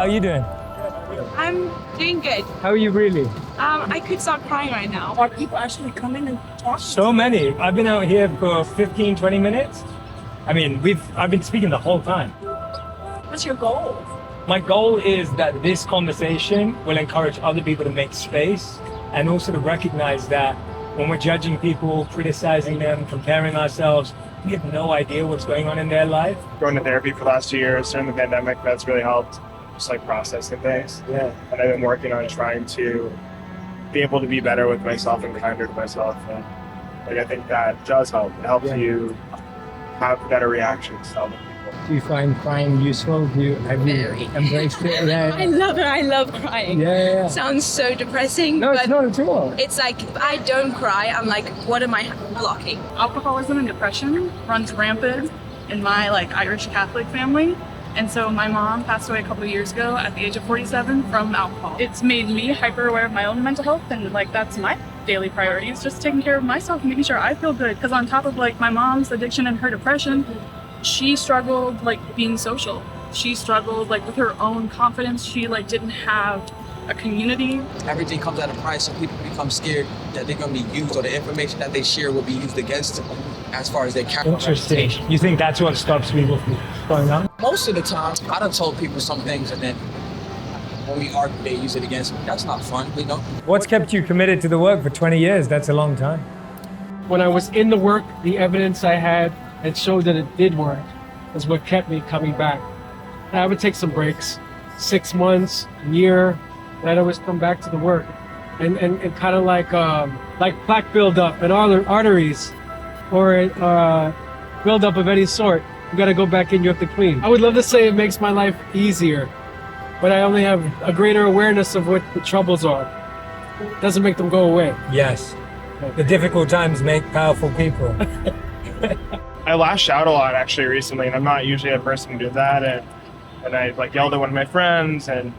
are you doing? I'm doing good. How are you really? I could stop crying right now. Are people actually coming and talking? So many. I've been out here for 15, 20 minutes. I mean, I've been speaking the whole time. What's your goal? My goal is that this conversation will encourage other people to make space and also to recognize that when we're judging people, criticizing them, comparing ourselves, we have no idea what's going on in their life. Going to therapy for the last 2 years during the pandemic, that's really helped just like processing things. Yeah. And I've been working on trying to be able to be better with myself and kinder to myself. And like, I think that does help. It helps you have better reactions to other people. Do you find crying useful? Have you embraced it? Yeah. I love it. I love crying. Yeah. Sounds so depressing. No, but it's not at all. It's like, if I don't cry, I'm like, what am I blocking? Alcoholism and depression runs rampant in my Irish Catholic family. And so my mom passed away a couple of years ago at the age of 47 from alcohol. It's made me hyper aware of my own mental health, and that's my daily priority is just taking care of myself and making sure I feel good. Because on top of my mom's addiction and her depression, she struggled being social. She struggled with her own confidence. She didn't have a community. Everything comes at a price, so people become scared that they're going to be used, or the information that they share will be used against them as far as their character. Interesting. You think that's what stops people from going on? Most of the time, I done told people some things, and then when we argue, they use it against me. That's not fun, you know? What's kept you committed to the work for 20 years? That's a long time. When I was in the work, the evidence I had that showed that it did work is what kept me coming back. And I would take some breaks, 6 months, a year, and I'd always come back to the work. And kind of like plaque buildup in arteries or buildup of any sort. You got to go back in, you have to clean. I would love to say it makes my life easier, but I only have a greater awareness of what the troubles are. It doesn't make them go away. Yes. The difficult times make powerful people. I lashed out a lot actually recently, and I'm not usually a person who did that. And I yelled at one of my friends, and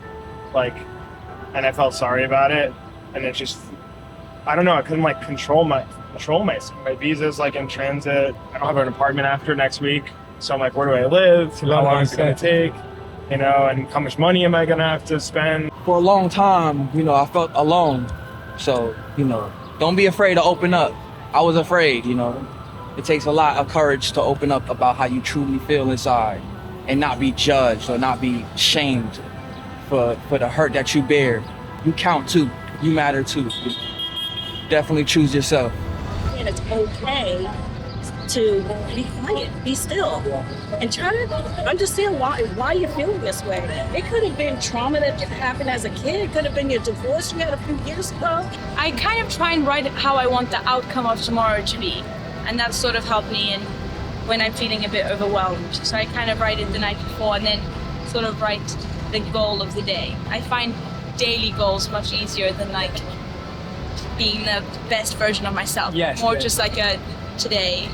I felt sorry about it. And it just, I don't know, I couldn't control myself. My visa's in transit. I don't have an apartment after next week. So I'm where do I live? How long is it gonna take? And how much money am I gonna have to spend? For a long time, I felt alone. So, don't be afraid to open up. I was afraid, It takes a lot of courage to open up about how you truly feel inside and not be judged or not be shamed for the hurt that you bear. You count too. You matter too. Definitely choose yourself. And it's okay to be quiet, be still, and try to understand why you're feeling this way. It could have been trauma that happened as a kid. It could have been your divorce you had a few years ago. I kind of try and write how I want the outcome of tomorrow to be. And that sort of helped me when I'm feeling a bit overwhelmed. So I kind of write it the night before and then sort of write the goal of the day. I find daily goals much easier than being the best version of myself. Yes, More yes. just a today.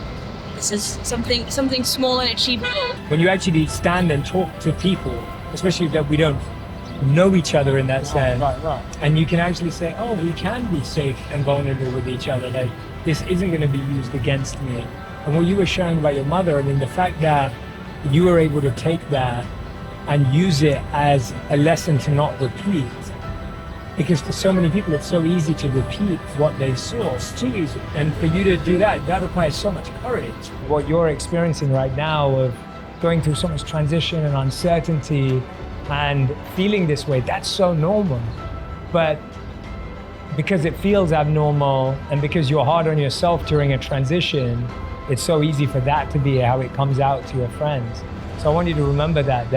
This is something small and achievable. When you actually stand and talk to people, especially that we don't know each other in that sense, right. And you can actually say, oh, we can be safe and vulnerable with each other. This isn't going to be used against me. And what you were sharing about your mother, the fact that you were able to take that and use it as a lesson to not repeat. Because for so many people, it's so easy to repeat what they saw. It's too easy. And for you to do that requires so much courage. What you're experiencing right now of going through so much transition and uncertainty and feeling this way, that's so normal. But because it feels abnormal and because you're hard on yourself during a transition, it's so easy for that to be how it comes out to your friends. So I want you to remember that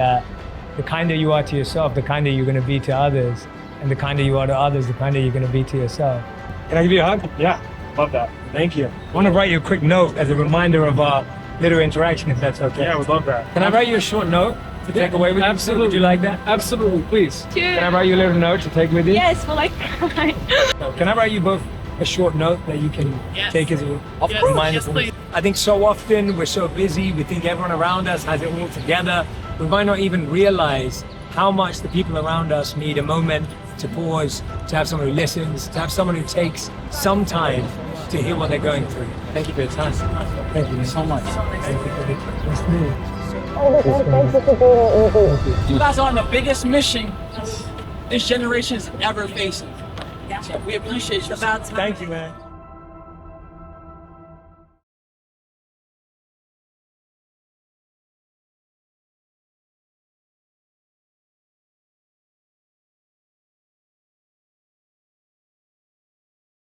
the kinder you are to yourself, the kinder you're going to be to others. And the kinder you are to others, the kinder you're going to be to yourself. Can I give you a hug? Yeah, love that. Thank you. I want to write you a quick note as a reminder of our little interaction, if that's okay. Yeah, I would love that. Can I write you a short note to take away with you? Absolutely. Would you like that? Absolutely, please. Can I write you a little note to take with you? Yes, well, Can I write you both a short note that you can take as a reminder? Yes, please. I think so often we're so busy, we think everyone around us has it all together. We might not even realize how much the people around us need a moment to pause, to have someone who listens, to have someone who takes some time to hear what they're going through. Thank you for your time. Thank you so much. Thank you for the You guys are on the biggest mission this generation is ever facing. So we appreciate you. Thank you, man.